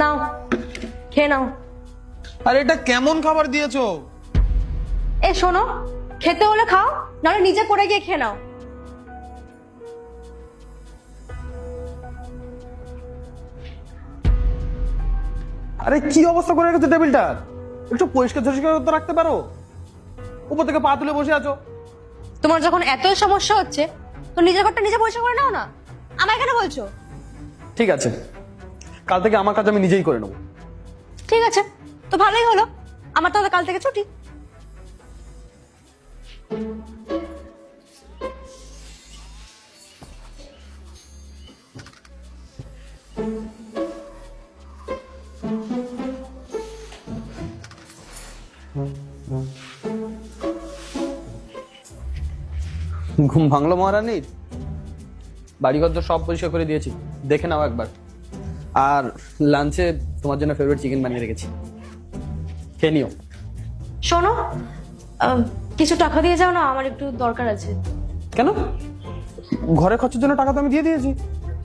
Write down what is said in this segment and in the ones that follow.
নাও খেয়ে নাও। আরে এটা কেমন খাবার দিয়েছো? এ শোনো, খেতে হলে খাও, নাহলে নিজে করে গিয়ে খেয়ে নাও। আরে কি অবস্থা করে রেখেছো টেবিলটা? একটু পরিষ্কার পরিষ্কার তো রাখতে পারো। উপর থেকে পা তুলে বসে আছো। তোমার যখন এতই সমস্যা হচ্ছে তো নিজের ঘরটা নিজে পরিষ্কার করে নাও না, আমায় কেন বলছো? ঠিক আছে, কাল থেকে আমার কাজ আমি নিজেই করে নেবো। ঠিক আছে, তো ভালোই হলো, আমার তাহলে কাল থেকে ছুটি। ঘুম ভাঙলো মহারানীর? বাড়িঘর তো সব পরিষ্কার করে দিয়েছি, দেখে নাও একবার। আর লাঞ্চে তোমার জন্য ফেভারিট চিকেন বানিয়ে রেখেছি, খেয়ে নিও। শোনো, কিছু টাকা দিয়ে যাও না, আমার একটু দরকার আছে। কেন? ঘরের খরচের জন্য টাকা তো আমি দিয়ে দিয়েছি।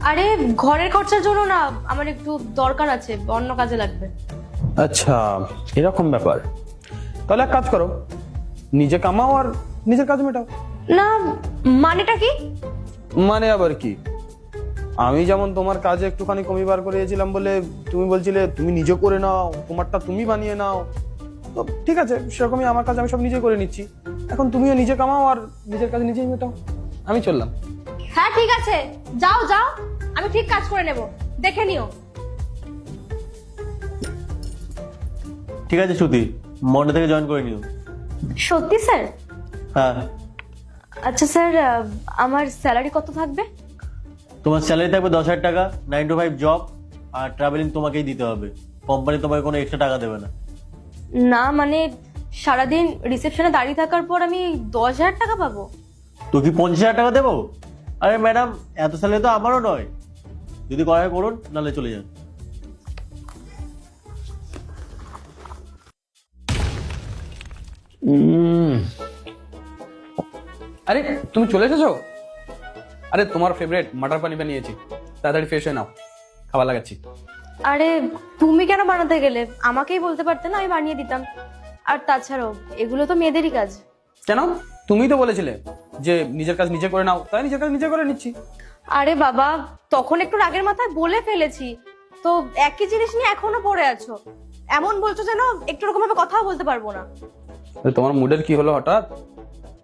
আরে ঘরের খরচার জন্য না, আমার একটু দরকার আছে, অন্য কাজে লাগবে। আচ্ছা, এরকম ব্যাপার। তাহলে এক কাজ করো, নিজে কামাও আর নিজের কাজ মেটাও। না, মানেটা কি? মানে আবার কি? আমি যেমন তোমার কাজে একটুখানি কমিবার করে দিয়েছিলাম বলে তুমি বলছিলে তুমি নিজে করে নাও, তোমারটা তুমি বানিয়ে নাও। তো ঠিক আছে, সেরকমই আমার কাজ আমি সব নিজে করে নিচ্ছি। এখন তুমিও নিজে কামাও আর নিজের কাজ নিজেই মেটাও। আমি চললাম। হ্যাঁ ঠিক আছে, যাও যাও, আমি ঠিক কাজ করে নেব, দেখে নিও। ঠিক আছে শ্রুতি, মন্ডে থেকে জয়েন করে নিও। সত্যি স্যার? হ্যাঁ। আচ্ছা স্যার, আমার স্যালারি কত থাকবে? তোমার স্যালারি থাকবে 10,000 টাকা, 9 to 5 জব, আর ট্রাভেলিং তোমাকেই দিতে হবে। কোম্পানি তোমাকে কোনো এক্সট্রা টাকা দেবে না। না মানে সারাদিন রিসেপশনে দাঁড়িয়ে থাকার পর আমি 10,000 টাকা পাবো? তো কি 50,000 টাকা দেবো? আরে ম্যাডাম, এত স্যালারি তো আমারও নয়। যদি করা হয় করুন, নাহলে চলে যান। আরে তুমি চলে এসেছো? আরে তোমার ফেভারিট মাটার পানি বানিয়েছি, তাড়াতাড়ি ফ্রেশ হয়ে নাও, খাবার লাগাচ্ছি। আরে তুমি কেন বানাতে গেলে? আমাকেই বলতে পারতে না, আমি বানিয়ে দিতাম। আর তাছাড়াও এগুলো তো মেয়েদেরই কাজ। কেন? তুমিই তো বলেছিলে যে নিজের কাজ নিজে করে নাও, তাই নিজের কাজ নিজে করে নিচ্ছি। আরে বাবা, তখন একটু রাগের মাথায় বলে ফেলেছি, তো একই জিনিস নিয়ে এখনো পড়ে আছো। এমন বলছো যেন একটু রকম ভাবে কথাও বলতে পারবো না। তোমার মুডের কি হলো হঠাৎ?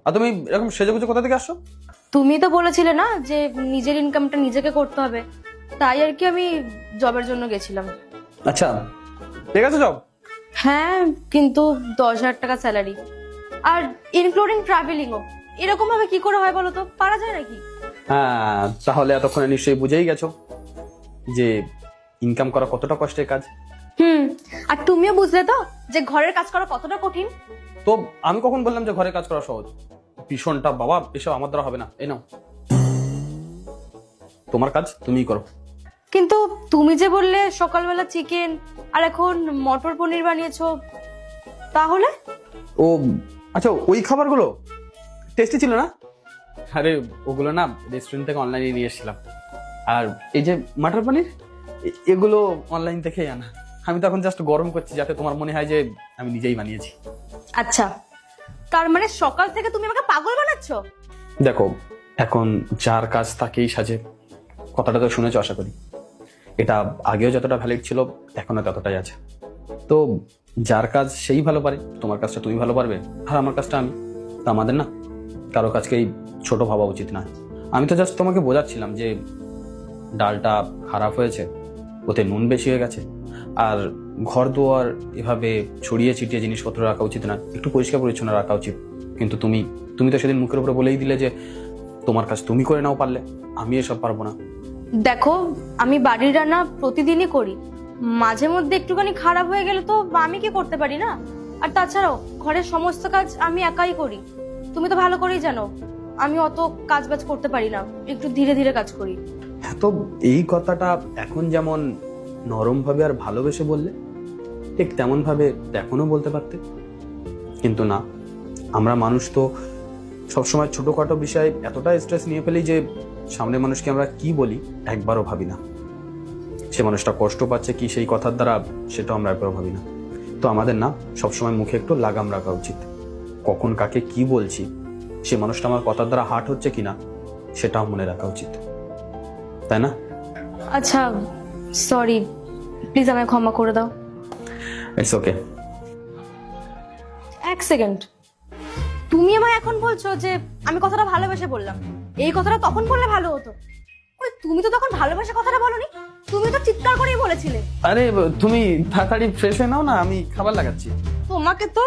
আর তুমি এরকম সেজেগুজে কোথা থেকে আসছো? তুমি তো বলেছিলে না যে নিজের ইনকামটা নিজেকে করতে হবে, তাই আর কি আমি জবের জন্য গেছিলাম। আচ্ছা, ঠিক আছে জব। হ্যাঁ, কিন্তু 10,000 টাকা স্যালারি, আর ইনক্লুডিং ট্রাভেলিংও। এরকম ভাবে কি করে হয় বলো তো? পারা যায় নাকি? হ্যাঁ, তাহলে এতক্ষণে নিশ্চয়ই বুঝেই গেছো যে ইনকাম করা কতটা কষ্টের কাজ। আর তুমিও বুঝলে তো যে ঘরের কাজ করা কতটা কঠিন। তো আমি কখন বললাম যে ঘরে কাজ করা সহজ? ভীষণটা বাবা, এসব আমার দ্বারা হবে না। এই নাও, তোমার কাজ তুমিই করো। কিন্তু তুমি যে বললে সকালবেলা চিকেন আর এখন মটর পনির বানিয়েছো, তাহলে? ও আচ্ছা, ওই খাবারগুলো টেস্টি ছিল না? আরে ওগুলো না রেস্টুরেন্ট থেকে অনলাইনে নিয়ে এসেছিলাম। আর এই যে মাটার পনির, এগুলো অনলাইন থেকেই আনা। আমি তখন জাস্ট গরম করছি যাতে তোমার মনে হয় যে আমি নিজেই বানিয়েছি। আচ্ছা, তার মানে সকাল থেকে তুমি আমাকে পাগল বানাচ্ছো? দেখো, এখন যার কাজ তাকেই সাজে, কথাটা তো শুনেছো আশা করি। এটা আগেও যতটা ভ্যালিড ছিল এখনো ততটাই আছে। তো যার কাজ সেই ভালো পারে, তোমার কাজটা তুমি ভালো পারবে আর আমার কাজটা আমি। তা আমাদের না কারো কাজকেই ছোট ভাবা উচিত নয়। আমি তো জাস্ট তোমাকে বোঝাচ্ছিলাম যে ডালটা খারাপ হয়েছে, ওতে নুন বেশি হয়ে গেছে, আর ঘর দুয়ার এভাবে ছড়িয়ে ছিটিয়ে জিনিসপত্র রাখা উচিত না, একটু পরিষ্কার পরিচ্ছন্ন রাখা উচিত। কিন্তু তুমি তো সেদিন মুখের উপরে বলেই দিলে যে তোমার কাজ তুমি করে নাও পারলে, আমি এসব পারবো না। দেখো, আমি বাড়ির রান্না প্রতিদিনই করি, মাঝে মধ্যে একটুখানি খারাপ হয়ে গেলে তো আমি কি করতে পারি না? আর তাছাড়াও ঘরের সমস্ত কাজ আমি একাই করি, তুমি তো ভালো করেই জানো আমি অত কাজ বাজ করতে পারি না, একটু ধীরে ধীরে কাজ করি। হ্যাঁ, তো এই কথাটা এখন যেমন নরম ভাবে আর ভালোবেসে বললে, ঠিক তেমন ভাবে এখনো বলতে পারতে। কিন্তু না, আমরা মানুষ তো সবসময় ছোটখাটো বিষয়ে এতটা স্ট্রেস নিয়ে ফেলি যে সামনের মানুষকে আমরা কি বলি একবারও ভাবি না। সে মানুষটা কষ্ট পাচ্ছে কি সেই কথার দ্বারা, সেটাও আমরা একবার ভাবি না। তো আমাদের না সবসময় মুখে একটু লাগাম রাখা উচিত। কখন কাকে কি বলছি, সে মানুষটা আমার কথার দ্বারা হার্ট হচ্ছে কিনা, সেটাও মনে রাখা উচিত, তাই না? আচ্ছা সরি, প্লিজ আমায় ক্ষমা করে দাও। It's okay. এক সেকেন্ড, তুমি আমায় এখন বলছো যে আমি কথাটা ভালোবেসে বললাম? এই কথাটা তখন বললে ভালো হতো। কই, তুমি তো তখন ভালোবাসা কথাটা বলোনি, তুমি তো চিৎকার করেই বলেছিলে। আরে তুমি তাড়াতাড়ি ফ্রেশ হয়ে নাও না, আমি খাবার লাগাচ্ছি। তোমাকে তো